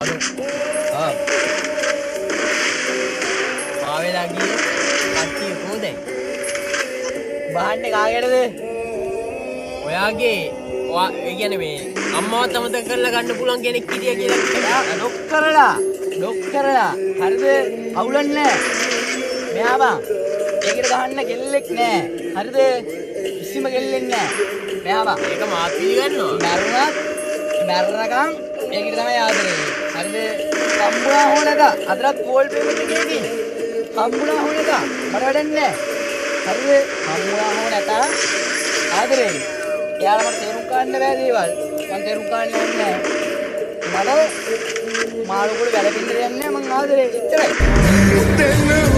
ආ ආවෙලා ගියේ කට්ටිය කොහෙද? බහන්නේ කාගේද? ඔයාගේ ඒ කියන්නේ මේ අම්මවත් අමතක කරලා ගන්න පුළුවන් කෙනෙක් හිටියා කියලා ඩොක් කරලා හරිද අවුලන්නේ නැහැ මෙහා බං ඒකට ගහන්න කෙල්ලෙක් නැහැ හරිද කිසිම කෙල්ලෙක් නැහැ මෙහා බං ඒක මාත් පිළිගන්නවා මැරණකම් ඒකට තමයි ආදරේ හරිද හම්බුණා හොනක අදටත් කෝල් පේමන්ට් එකේදී හම්බුණා හොනක මට වැඩන්නේ නැහැ හරිද හම්බුණා හොනක ආදරේ එයාලා මට තේරුම් ගන්න බෑ දේවල් මම තේරුම් ගන්න නැහැ මට මාළුකුඩ වැලපින්න දෙන්නේ මං ආදරේ එච්චරයි